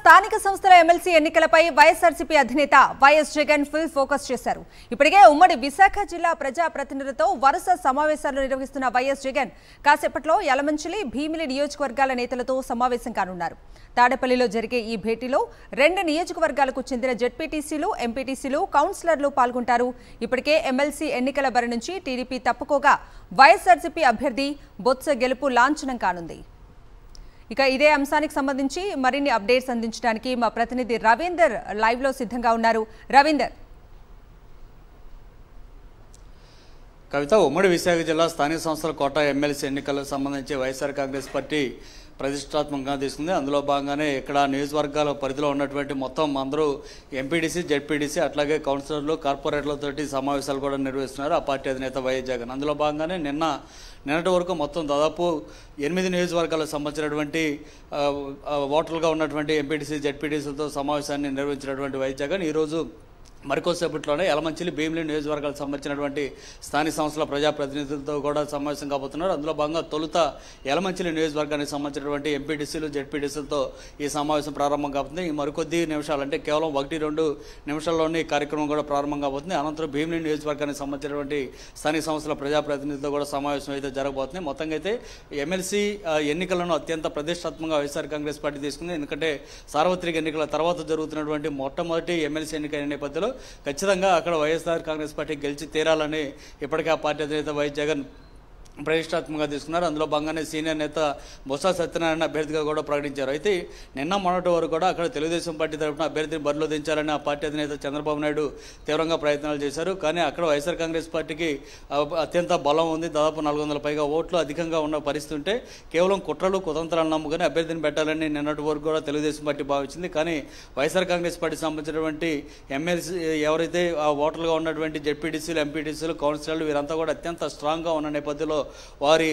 స్థానిక సంస్థల ఎమ్మెల్సీ ఎన్నికలపై వైఎస్ఆర్సీపీ అధినేత వైఎస్ జగన్ ఫుల్ ఫోకస్ చేశారు. ఇప్పటికే ఉమ్మడి విశాఖ జిల్లా ప్రజా ప్రతినిధులతో వరుస సమావేశాలు నిర్వహిస్తున్న వైఎస్ జగన్ కాసేపట్లో యలమంచిలి, భీమిలి నియోజకవర్గాల నేతలతో సమావేశం కానున్నారు. తాడేపల్లిలో జరిగే ఈ భేటీలో 2 నియోజకవర్గాలకు చెందిన జెడ్పీటీసీలు, ఎంపీటీసీలు, కౌన్సిలర్లు పాల్గొంటారు. ఇప్పటికే ఎమ్మెల్సీ ఎన్నికల బరి నుంచి టీడీపీ తప్పుకోగా వైఎస్ఆర్సీపీ అభ్యర్థి బొత్స గెలుపు లాంఛనం కానుంది. ఇక ఇదే అంశానికి సంబంధించి మరిన్ని అప్డేట్స్ అందించడానికి మా ప్రతినిధి రవీందర్ లైవ్ లో సిద్ధంగా ఉన్నారు. రవీందర్, కవిత, ఉమ్మడి విశాఖ జిల్లా స్థానిక సంస్థల కోట ఎమ్మెల్సీ ఎన్నికలకు సంబంధించి వైఎస్ఆర్ కాంగ్రెస్ పార్టీ ప్రతిష్టాత్మకంగా తీసుకుంది. అందులో భాగంగానే ఇక్కడ నియోజకవర్గాల పరిధిలో ఉన్నటువంటి మొత్తం అందరూ ఎంపీడీసీ, జెడ్పీడీసీ, అట్లాగే కౌన్సిలర్లు, కార్పొరేటర్లతోటి సమావేశాలు కూడా నిర్వహిస్తున్నారు ఆ పార్టీ అధినేత వైఎస్ జగన్. అందులో భాగంగానే నిన్నటి వరకు మొత్తం దాదాపు 8 నియోజకవర్గాలకు సంబంధించినటువంటి ఓటర్లుగా ఉన్నటువంటి ఎంపీడీసీ, జెడ్పీడీసీలతో సమావేశాన్ని నిర్వహించినటువంటి వైఎస్ జగన్ ఈరోజు మరికొద్దిసేపట్లోనే యలమంచిలి, భీమిలి నియోజకవర్గాలకు సంబంధించినటువంటి స్థానిక సంస్థల ప్రజాప్రతినిధులతో కూడా సమావేశం కాబోతున్నారు. అందులో భాగంగా తొలుత యలమంచిలి నియోజకవర్గానికి సంబంధించినటువంటి ఎంపీటీసీలు, జెడ్పీటీసీలతో ఈ సమావేశం ప్రారంభం కాబోతుంది. ఈ మరికొద్ది నిమిషాలు అంటే కేవలం 1-2 నిమిషాల్లోనే ఈ కార్యక్రమం కూడా ప్రారంభం కాబోతుంది. అనంతరం భీమిలి నియోజకవర్గానికి సంబంధించినటువంటి స్థానిక సంస్థల ప్రజాప్రతినిధులతో కూడా సమావేశం అయితే జరగబోతుంది. మొత్తంగా అయితే ఎమ్మెల్సీ ఎన్నికలను అత్యంత ప్రతిష్టాత్మకంగా వైఎస్ఆర్ కాంగ్రెస్ పార్టీ తీసుకుంది. ఎందుకంటే సార్వత్రిక ఎన్నికల తర్వాత జరుగుతున్నటువంటి మొట్టమొదటి ఎమ్మెల్సీ ఎన్నిక నేపథ్యంలో ఖచ్చితంగా అక్కడ వైఎస్ఆర్ కాంగ్రెస్ పార్టీ గెలిచి తీరాలని ఇప్పటికే ఆ పార్టీ అధినేత వైఎస్ జగన్ ప్రతిష్టాత్మకంగా తీసుకున్నారు. అందులో భాగంగానే సీనియర్ నేత బొత్స సత్యనారాయణ అభ్యర్థిగా కూడా ప్రకటించారు. అయితే మొన్నటి వరకు కూడా అక్కడ తెలుగుదేశం పార్టీ తరఫున అభ్యర్థిని బరిలో దించాలని ఆ పార్టీ అధినేత చంద్రబాబు నాయుడు తీవ్రంగా ప్రయత్నాలు చేశారు. కానీ అక్కడ వైఎస్ఆర్ కాంగ్రెస్ పార్టీకి అత్యంత బలం ఉంది. దాదాపు 400 పైగా ఓట్లు అధికంగా ఉన్న పరిస్థితి ఉంటే కేవలం కుట్రలు, కుతంత్రాలు నమ్ముకొని అభ్యర్థిని పెట్టాలని నిన్నటి వరకు కూడా తెలుగుదేశం పార్టీ భావించింది. కానీ వైఎస్ఆర్ కాంగ్రెస్ పార్టీకి సంబంధించినటువంటి ఎమ్మెల్సీ ఎవరైతే ఆ ఓటర్లుగా ఉన్నటువంటి జెడ్పీటీసీలు, ఎంపీటీసీలు, కౌన్సిలర్లు వీరంతా కూడా అత్యంత స్ట్రాంగ్గా ఉన్న నేపథ్యంలో వారి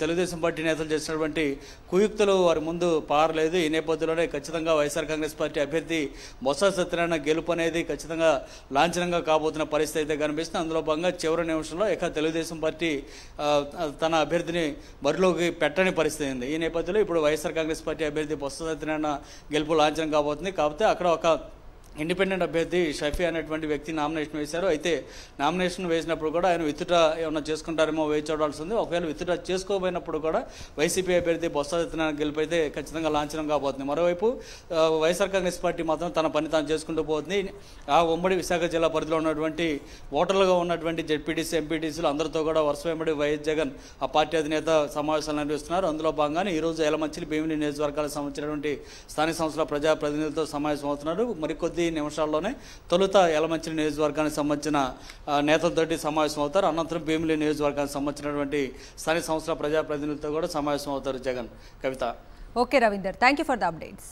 తెలుగుదేశం పార్టీ నేతలు చేసినటువంటి కుయుక్తులు వారి ముందు పారలేదు. ఈ నేపథ్యంలోనే ఖచ్చితంగా వైఎస్ఆర్ కాంగ్రెస్ పార్టీ అభ్యర్థి బొత్స సత్యనారాయణ గెలుపు అనేది ఖచ్చితంగా లాంఛనంగా కాబోతున్న పరిస్థితి అయితే కనిపిస్తుంది. అందులో భాగంగా చివరి నిమిషంలో తెలుగుదేశం పార్టీ తన అభ్యర్థిని బరిలోకి పెట్టని పరిస్థితి ఉంది. ఈ నేపథ్యంలో ఇప్పుడు వైఎస్ఆర్ కాంగ్రెస్ పార్టీ అభ్యర్థి బొత్స సత్యనారాయణ గెలుపు లాంఛనం కాబోతుంది. కాకపోతే అక్కడ ఒక ఇండిపెండెంట్ అభ్యర్థి షఫీ అనేటువంటి వ్యక్తి నామినేషన్ వేశారు. అయితే నామినేషన్ వేసినప్పుడు కూడా ఆయన విత్డ్రా ఏమైనా చేసుకుంటారేమో వేచి చూడాల్సి ఉంది. ఒకవేళ విత్డ్రా చేసుకోబోయినప్పుడు కూడా వైసీపీ అభ్యర్థి బొత్స సత్యనారాయణ గెలుపు అయితే ఖచ్చితంగా లాంఛనం కాబోతుంది. మరోవైపు వైఎస్ఆర్ కాంగ్రెస్ పార్టీ మాత్రం తన పని తాను చేసుకుంటూ పోతుంది. ఆ ఉమ్మడి విశాఖ జిల్లా పరిధిలో ఉన్నటువంటి ఓటర్లుగా ఉన్నటువంటి జెడ్పీటీసీ, ఎంపీటీసీలు అందరితో కూడా వరుస వెంబడి వైఎస్ జగన్ ఆ పార్టీ అధినేత సమావేశాలు నిర్వహిస్తున్నారు. అందులో భాగంగానే ఈరోజు యలమంచిలి, భీమిలి నియోజకవర్గాలకు సంబంధించినటువంటి స్థానిక సంస్థల ప్రజాప్రతినిధులతో సమావేశం అవుతున్నారు. మరికొద్ది నిమిషాల్లోనే తొలుత యలమంచిలి నియోజకవర్గానికి సంబంధించిన నేతలతోటి సమావేశం అవుతారు. అనంతరం భీమిలి నియోజకవర్గానికి సంబంధించినటువంటి స్థానిక సంస్థల ప్రజాప్రతినిధులతో కూడా సమావేశం అవుతారు Jagan. Kavitha. Okay Ravinder, thank you for the updates.